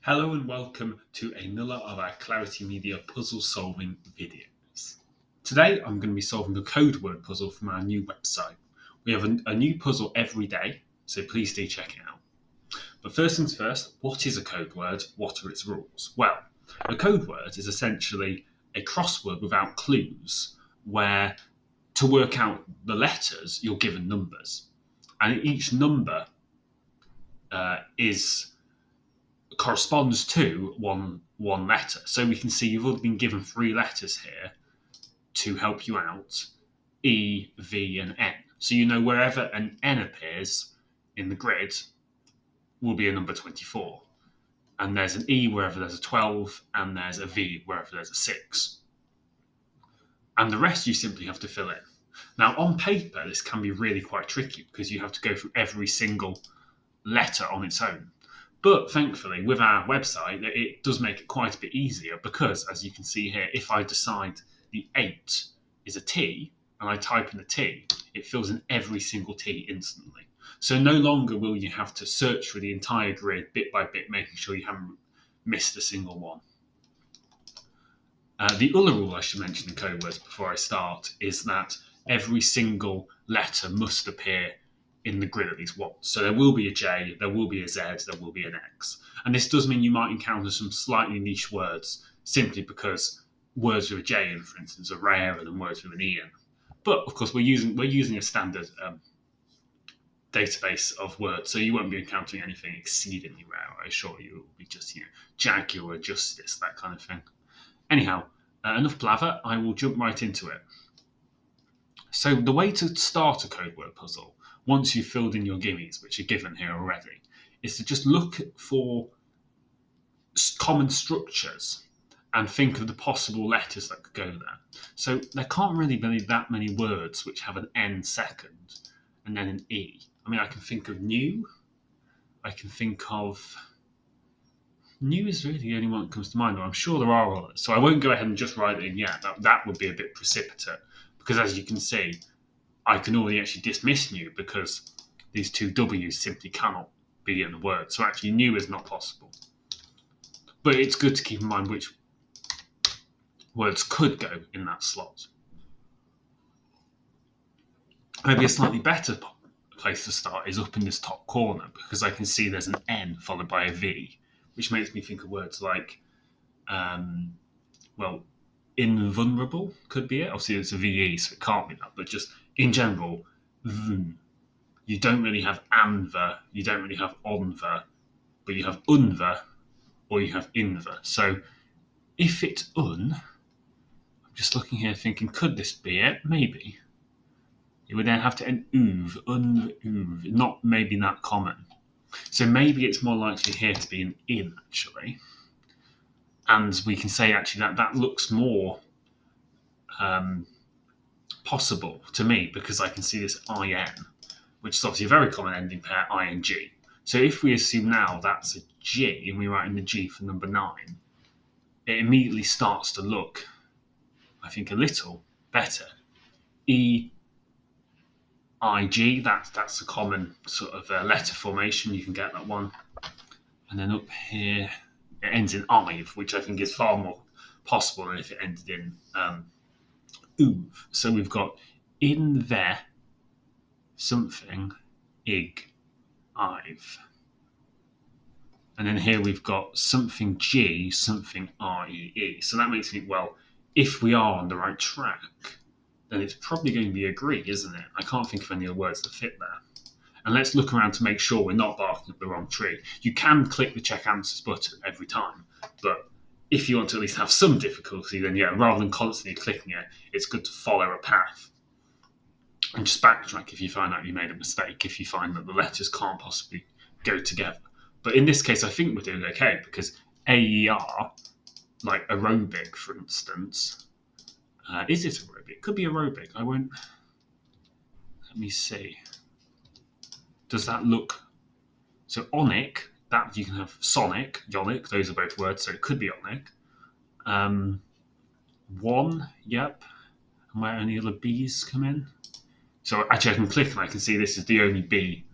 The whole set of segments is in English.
Hello and welcome to another of our Clarity Media puzzle solving videos. Today I'm going to be solving a code word puzzle from our new website. We have a new puzzle every day, so please do check it out. But first things first, what is a code word? What are its rules? Well, a code word is essentially a crossword without clues where to work out the letters you're given numbers. And each number is corresponds to one letter. So we can see you've already been given three letters here to help you out: E, V, and N. So you know wherever an N appears in the grid will be a number 24. And there's an E wherever there's a 12, and there's a V wherever there's a 6. And the rest you simply have to fill in. Now, on paper, this can be really quite tricky because you have to go through every single letter on its own. But thankfully, with our website, it does make it quite a bit easier because, as you can see here, if I decide the 8 is a T and I type in the T, it fills in every single T instantly. So no longer will you have to search for the entire grid bit by bit, making sure you haven't missed a single one. The other rule I should mention in Codewords before I start is that every single letter must appear in the grid at least once. So there will be a J, there will be a Z, there will be an X. And this does mean you might encounter some slightly niche words simply because words with a J in, for instance, are rarer than words with an E in. But of course, we're using a standard database of words, so you won't be encountering anything exceedingly rare. I assure you, it will be just jaguar, justice, that kind of thing. Anyhow, enough blather. I will jump right into it. So the way to start a code word puzzle, once you've filled in your gimmies, which are given here already, is to just look for common structures and think of the possible letters that could go there. So there can't really be that many words which have an N second and then an E. I mean, I can think of new. I can think of... New is really the only one that comes to mind, or I'm sure there are others. So I won't go ahead and just write it in yet. That would be a bit precipitate. Because as you can see, I can already actually dismiss new because these two W's simply cannot be in the word. So actually new is not possible. But it's good to keep in mind which words could go in that slot. Maybe a slightly better place to start is up in this top corner because I can see there's an N followed by a V, which makes me think of words like, invulnerable could be it. Obviously, it's a VE, so it can't be that. But just in general, you don't really have anver, you don't really have onver, but you have unver or you have inver. So if it's I'm just looking here thinking, could this be it? Maybe. It would then have to end uv, not maybe that common. So maybe it's more likely here to be an in, actually. And we can say, actually, that looks more possible to me because I can see this IN, which is obviously a very common ending pair, ING. So if we assume now that's a G and we write in the G for number 9, it immediately starts to look, I think, a little better. EIG, that's a common sort of letter formation. You can get that one. And then up here, it ends in IVE, which I think is far more possible than if it ended in UV. So we've got in there something, ig, IVE. And then here we've got something G, something REE. So that makes me think, well, if we are on the right track, then it's probably going to be agree, isn't it? I can't think of any other words that fit there. And let's look around to make sure we're not barking up the wrong tree. You can click the check answers button every time, but if you want to at least have some difficulty, then rather than constantly clicking it, it's good to follow a path. And just backtrack if you find out you made a mistake, if you find that the letters can't possibly go together. But in this case, I think we're doing okay because AER, like aerobic, for instance, is it aerobic? It could be aerobic. I won't... Let me see. Does that look... So onic, that you can have sonic, yonic, those are both words, so it could be onic. One, yep. And where any other B's come in? So actually I can click and I can see this is the only B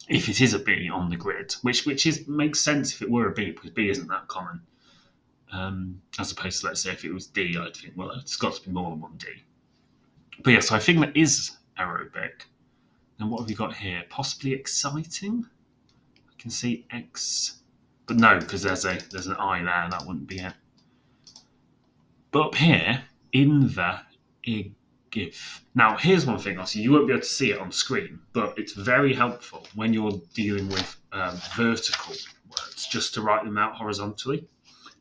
if it is a B on the grid, which makes sense if it were a B, because B isn't that common. As opposed to, let's say, if it was D, I'd think, well, it's got to be more than one D. But yeah, so I think that is aerobic. And what have we got here? Possibly exciting? I can see X, but no, because there's an I there, that wouldn't be it. But up here, in the give. Now, here's one thing, obviously, you won't be able to see it on screen, but it's very helpful when you're dealing with vertical words, just to write them out horizontally,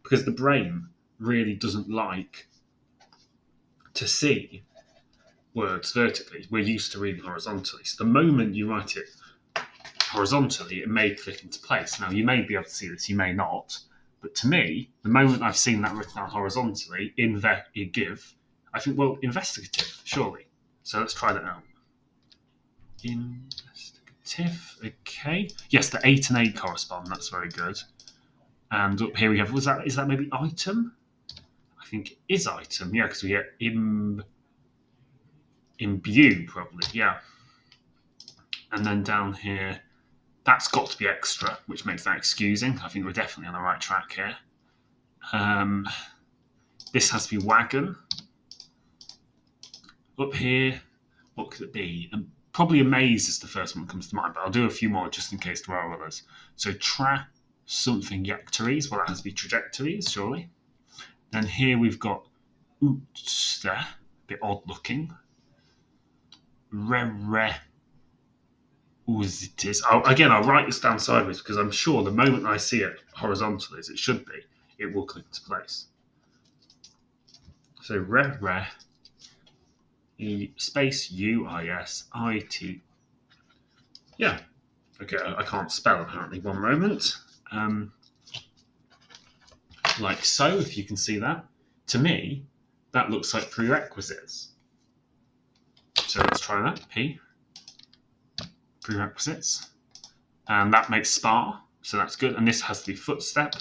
because the brain really doesn't like to see words vertically. We're used to reading horizontally. So the moment you write it horizontally, it may click into place. Now, you may be able to see this, you may not, but to me, the moment I've seen that written down horizontally, in the give, I think, well, investigative, surely. So let's try that out. Investigative, okay. Yes, the 8 and 8 correspond, that's very good. And up here we have, is that maybe item? I think it is item, yeah, because we get imbue, probably, yeah. And then down here, that's got to be extra, which makes that excusing. I think we're definitely on the right track here. This has to be wagon. Up here, what could it be? Probably amaze is the first one that comes to mind, but I'll do a few more just in case there are others. So something trajectories. Well, that has to be trajectories, surely. Then here we've got ootster, a bit odd looking. Usitis. Again, I'll write this down sideways because I'm sure the moment I see it horizontally, as it should be, it will click into place. So space UISIT. Yeah. Okay, I can't spell apparently. One moment. Like so, if you can see that. To me, that looks like prerequisites. So let's try that. P. Prerequisites. And that makes spar, so that's good. And this has to be footstep.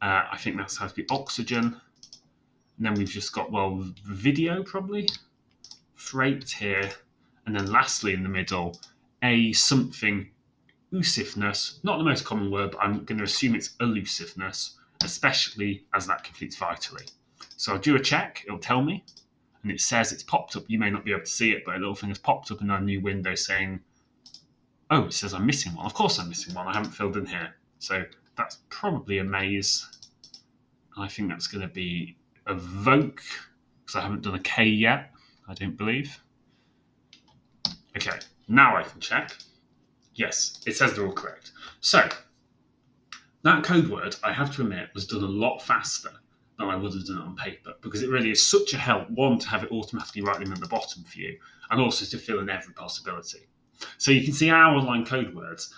I think that has to be oxygen. And then we've just got, well, video probably. Freight here. And then lastly in the middle, a something elusiveness. Not the most common word, but I'm going to assume it's elusiveness, especially as that completes vitally. So I'll do a check, it'll tell me. And it says it's popped up. You may not be able to see it, but a little thing has popped up in our new window saying, oh, it says I'm missing one. Of course I'm missing one. I haven't filled in here. So that's probably a maze. I think that's going to be evoke, because I haven't done a K yet, I don't believe. Okay, now I can check. Yes, it says they're all correct. So that code word, I have to admit, was done a lot faster than I would have done it on paper, because it really is such a help, one, to have it automatically right in the bottom for you, and also to fill in every possibility. So you can see our online code words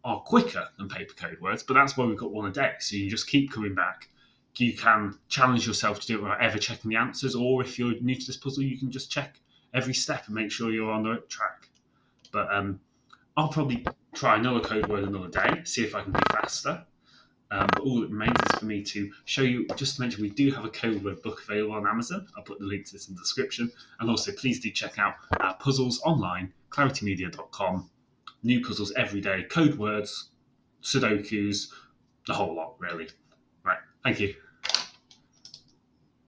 are quicker than paper code words, but that's why we've got one a day. So you just keep coming back. You can challenge yourself to do it without ever checking the answers, or if you're new to this puzzle, you can just check every step and make sure you're on the right track. But I'll probably try another code word another day, see if I can be faster. But all that remains is for me to show you, just to mention, we do have a code word book available on Amazon. I'll put the link to this in the description. And also, please do check out our puzzles online, claritymedia.com. New puzzles every day, code words, Sudokus, the whole lot, really. Right, thank you.